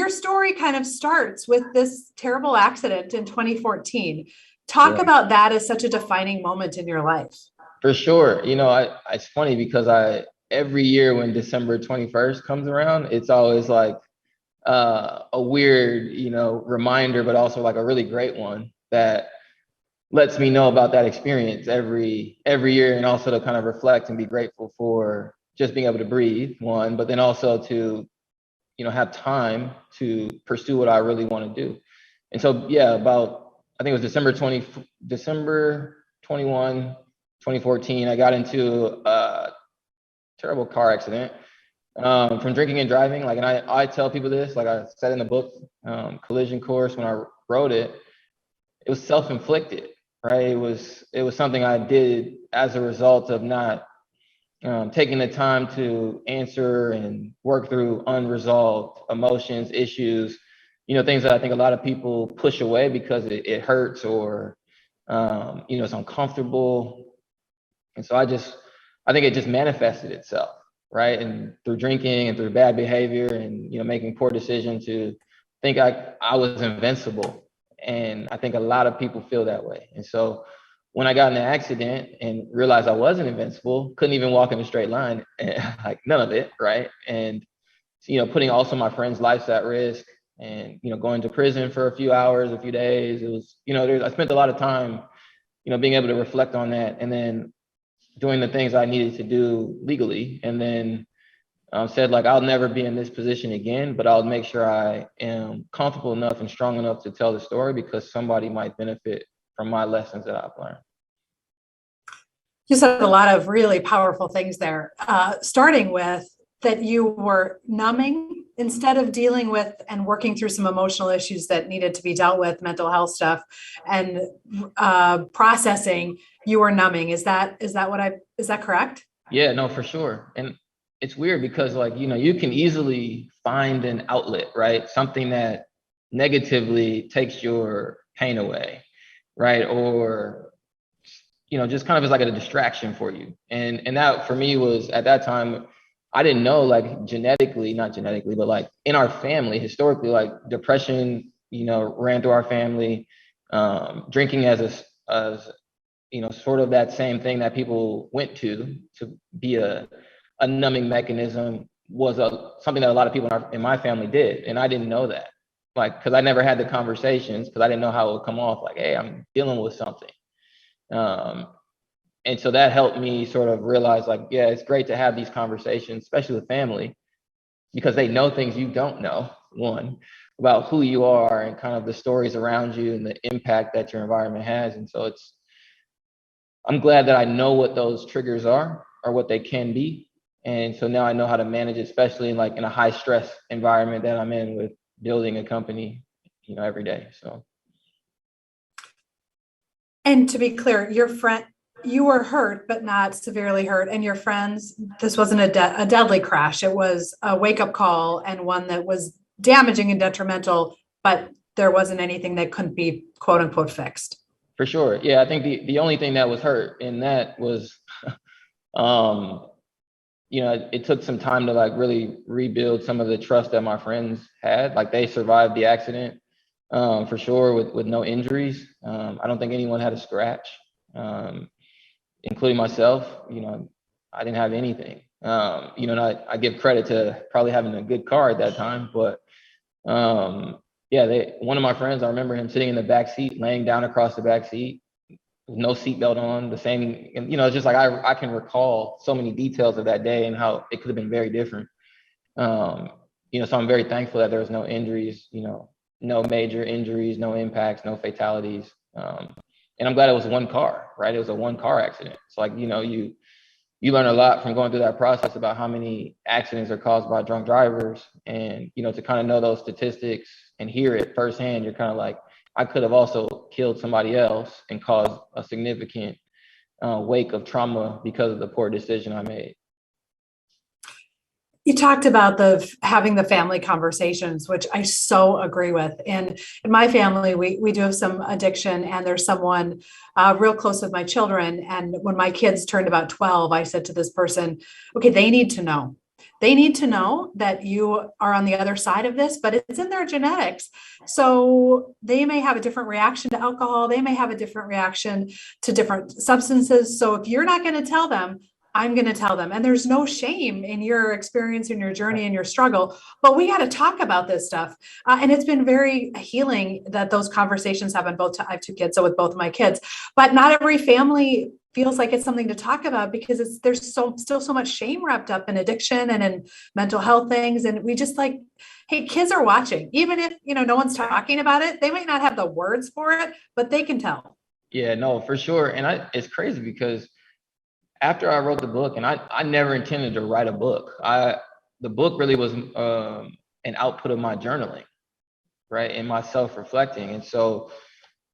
your story kind of starts with this terrible accident in 2014. Talk about that as such a defining moment in your life. For sure. It's funny because every year when December 21st comes around, it's always like a weird, reminder, but also like a really great one that lets me know about that experience every year, and also to kind of reflect and be grateful for just being able to breathe, one, but then also to, have time to pursue what I really want to do. And so, I think it was December 21, 2014, I got into a terrible car accident from drinking and driving. And I tell people this, like I said in the book, Collision Course, when I wrote it, it was self-inflicted, right? It was something I did as a result of not taking the time to answer and work through unresolved emotions, issues, things that I think a lot of people push away because it hurts or, it's uncomfortable. And so I think it just manifested itself, right? And through drinking and through bad behavior and, making poor decisions to think I was invincible. And I think a lot of people feel that way. And so when I got in the accident and realized I wasn't invincible, couldn't even walk in a straight line, like none of it, right? And, putting also my friends' lives at risk and, going to prison for a few hours, a few days, it was, I spent a lot of time, being able to reflect on that and then doing the things I needed to do legally. And then said, like, I'll never be in this position again, but I'll make sure I am comfortable enough and strong enough to tell the story because somebody might benefit from my lessons that I've learned. You said a lot of really powerful things there, starting with that you were numbing instead of dealing with and working through some emotional issues that needed to be dealt with, mental health stuff, and processing. You were numbing. Is that correct? Yeah, no, for sure. And it's weird because you can easily find an outlet, right? Something that negatively takes your pain away, right? Or, just kind of is like a distraction for you. And that for me was at that time, I didn't know not genetically, but in our family, historically, depression, ran through our family, drinking as sort of that same thing that people went to be a numbing mechanism was something that a lot of people in my family did. And I didn't know that, because I never had the conversations because I didn't know how it would come off. Hey, I'm dealing with something. And so that helped me sort of realize it's great to have these conversations, especially with family, because they know things you don't know, one, about who you are and kind of the stories around you and the impact that your environment has. And so I'm glad that I know what those triggers are or what they can be. And so now I know how to manage it, especially in a high stress environment that I'm in with building a company, every day. So. And to be clear, you were hurt, but not severely hurt. And your friends, this wasn't a deadly crash. It was a wake-up call and one that was damaging and detrimental, but there wasn't anything that couldn't be quote unquote fixed. For sure. Yeah, I think the only thing that was hurt in that was, it took some time to really rebuild some of the trust that my friends had. They survived the accident for sure with no injuries. I don't think anyone had a scratch. Including myself, I didn't have anything. And I give credit to probably having a good car at that time, but one of my friends, I remember him sitting in the back seat, laying down across the back seat, with no seatbelt on, the same, and it's just I can recall so many details of that day and how it could have been very different. So I'm very thankful that there was no injuries, no major injuries, no impacts, no fatalities. And I'm glad it was one car, right? It was a one car accident. So you learn a lot from going through that process about how many accidents are caused by drunk drivers. And, to kind of know those statistics and hear it firsthand, you're kind of I could have also killed somebody else and caused a significant wake of trauma because of the poor decision I made. You talked about having the family conversations, which I so agree with. And in my family, we do have some addiction, and there's someone real close with my children. And when my kids turned about 12, I said to this person, okay, they need to know. They need to know that you are on the other side of this, but it's in their genetics. So they may have a different reaction to alcohol. They may have a different reaction to different substances. So if you're not going to tell them, I'm going to tell them. And there's no shame in your experience and your journey and your struggle, but we got to talk about this stuff. And it's been very healing that those conversations happen. I have two kids, so with both of my kids, but not every family feels like it's something to talk about because there's still so much shame wrapped up in addiction and in mental health things. And we just like, hey, kids are watching, even if, no one's talking about it, they might not have the words for it, but they can tell. Yeah, no, for sure. And it's crazy because after I wrote the book, and I never intended to write a book. The book really was an output of my journaling, right, and my self-reflecting. And so,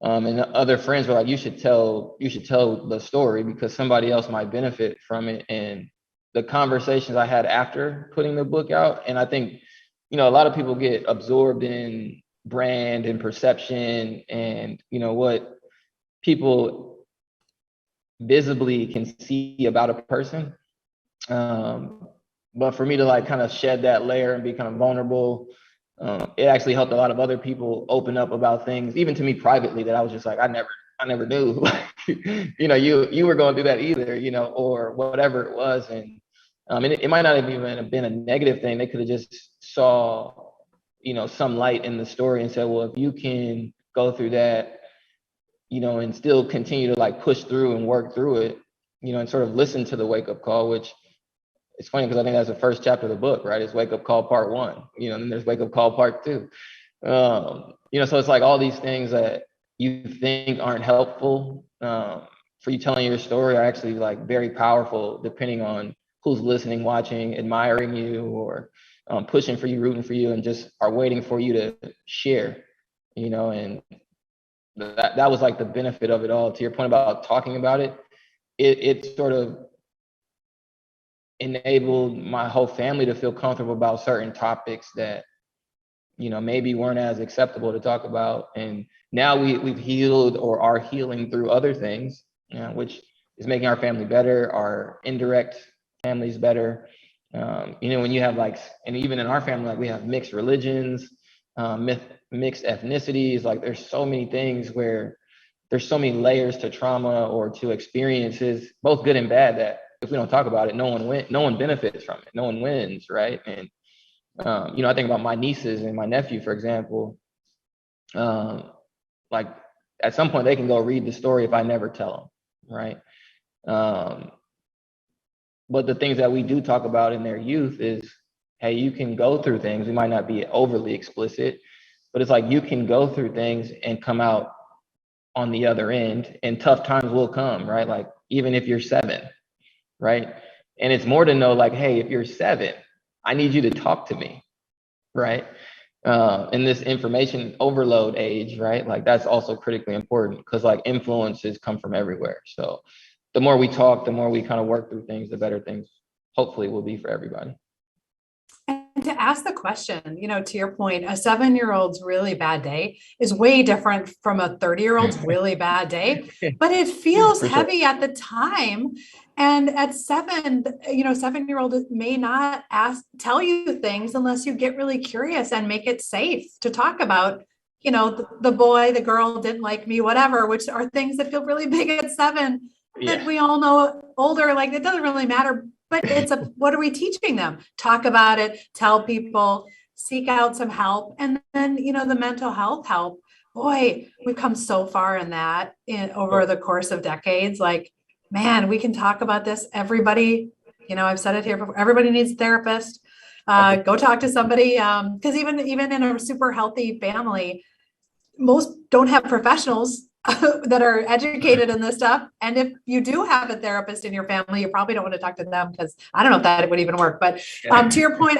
and other friends were like, you should tell the story because somebody else might benefit from it. And the conversations I had after putting the book out, and I think, a lot of people get absorbed in brand and perception and, what people visibly can see about a person. But for me to like kind of shed that layer and be kind of vulnerable, it actually helped a lot of other people open up about things, even to me privately, that I was just like, I never knew, like, you were going through that either, or whatever it was. And it might not have even been a negative thing. They could have just saw, some light in the story and said, well, if you can go through that, and still continue to like push through and work through it, and sort of listen to the wake up call, which it's funny because I think that's the first chapter of the book, right? It's wake up call part 1, and then there's wake up call part 2. So it's like all these things that you think aren't helpful for you telling your story are actually like very powerful depending on who's listening, watching, admiring you, or pushing for you, rooting for you, and just are waiting for you to share, and that was like the benefit of it all. To your point about talking about it, it sort of enabled my whole family to feel comfortable about certain topics that, maybe weren't as acceptable to talk about. And now we've healed or are healing through other things, which is making our family better, our indirect families better. When you have like, and even in our family, like we have mixed religions, mixed ethnicities, like there's so many things where there's so many layers to trauma or to experiences, both good and bad, that if we don't talk about it, no one benefits from it. No one wins, right? And I think about my nieces and my nephew, for example. Like at some point they can go read the story if I never tell them, right? But the things that we do talk about in their youth is, hey, you can go through things. We might not be overly explicit, but it's like you can go through things and come out on the other end, and tough times will come, right? Like even if you're 7, right? And it's more to know like, hey, if you're 7, I need you to talk to me, right? In this information overload age, right? Like that's also critically important because like influences come from everywhere. So the more we talk, the more we kind of work through things, the better things hopefully will be for everybody. And to ask the question, to your point, a 7-year-old's really bad day is way different from a 30-year-old's really bad day, but it feels heavy at the time. And at 7, 7-year-old may not tell you things unless you get really curious and make it safe to talk about, the boy, the girl didn't like me, whatever, which are things that feel really big at 7 that we all know older, like it doesn't really matter. But what are we teaching them? Talk about it, tell people, seek out some help. And then, the mental health help, boy, we've come so far in that over the course of decades. Like, man, we can talk about this. Everybody, I've said it here before, everybody needs a therapist. Go talk to somebody. Because even in a super healthy family, most don't have professionals that are educated in this stuff. And if you do have a therapist in your family, you probably don't want to talk to them because I don't know if that would even work. But to your point,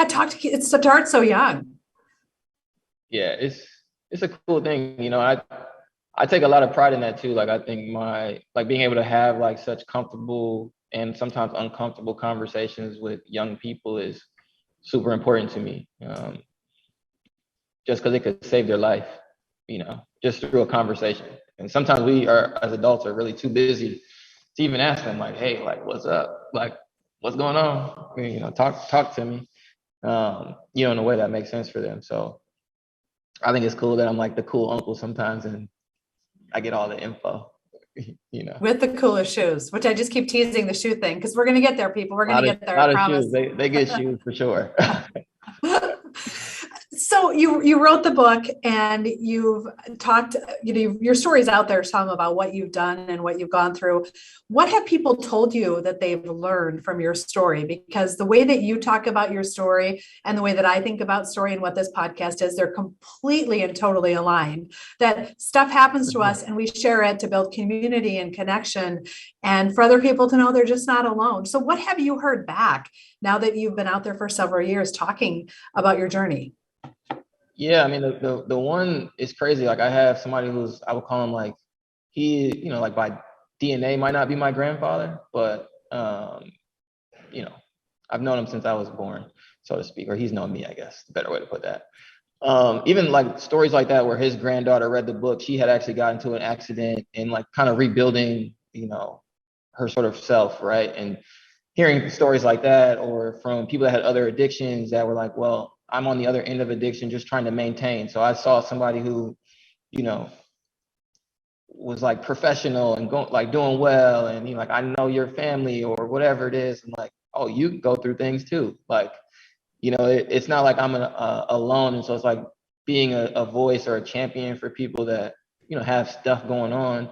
talk to kids. It starts so young. Yeah, it's a cool thing. I take a lot of pride in that too. Like I think being able to have like such comfortable and sometimes uncomfortable conversations with young people is super important to me. Just because it could save their life, just through a conversation. And sometimes we are, as adults, are really too busy to even ask them like, hey, like, what's up? Like, what's going on? I mean, talk to me, in a way that makes sense for them. So I think it's cool that I'm like the cool uncle sometimes and I get all the info, With the coolest shoes, which I just keep teasing the shoe thing because we're going to get there, people. We're going to get there, I lot of promise. shoes. They get shoes for sure. So you wrote the book and you've talked, your story's out there some about what you've done and what you've gone through. What have people told you that they've learned from your story? Because the way that you talk about your story and the way that I think about story and what this podcast is, they're completely and totally aligned. That stuff happens to us and we share it to build community and connection and for other people to know they're just not alone. So what have you heard back now that you've been out there for several years talking about your journey? Yeah, I mean, the one is crazy. Like I have somebody who's, I would call him like, he, like by DNA might not be my grandfather, but, I've known him since I was born, so to speak, or he's known me, I guess, the better way to put that. Even like stories like that, where his granddaughter read the book, she had actually got into an accident and like kind of rebuilding, her sort of self, right? And hearing stories like that, or from people that had other addictions that were like, well, I'm on the other end of addiction, just trying to maintain. So I saw somebody who, was like professional and doing well. And like, I know your family or whatever it is. And like, oh, you go through things too. Like, it's not like I'm alone. And so it's like being a voice or a champion for people that, have stuff going on,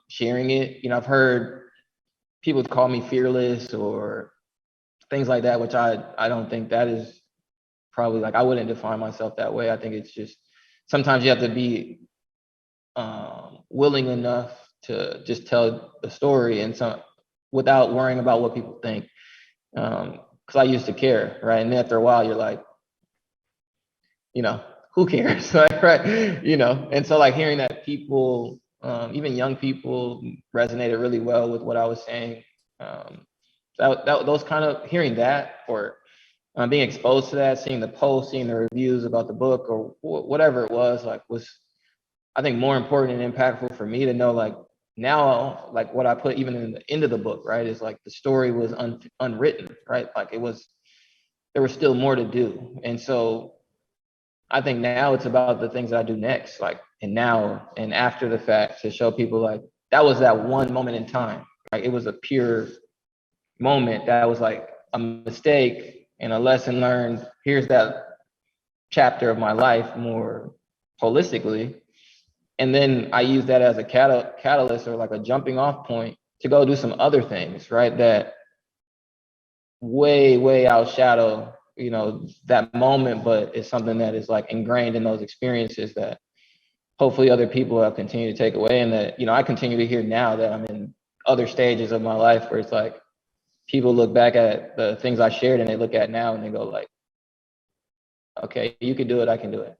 sharing it. I've heard people call me fearless or things like that, which I don't think that is probably, like, I wouldn't define myself that way. I think it's just sometimes you have to be willing enough to just tell the story and some without worrying about what people think. Because I used to care, right? And then after a while, you're like, who cares, right? And so like hearing that people, even young people, resonated really well with what I was saying. Those kind of hearing that, or being exposed to that, seeing the posts, seeing the reviews about the book, or whatever it was, like, was, I think, more important and impactful for me to know, like, now, like what I put even in the end of the book, right, is like the story was unwritten, right? Like there was still more to do. And so I think now it's about the things that I do next, like, and now and after the fact, to show people like that was that one moment in time. Like it was a pure moment that was like a mistake and a lesson learned. Here's that chapter of my life more holistically. And then I use that as a catalyst or like a jumping off point to go do some other things, right? That way outshadow, that moment, but it's something that is like ingrained in those experiences that hopefully other people have continued to take away. And that, I continue to hear now that I'm in other stages of my life where it's like people look back at the things I shared and they look at now and they go like, okay, you can do it, I can do it.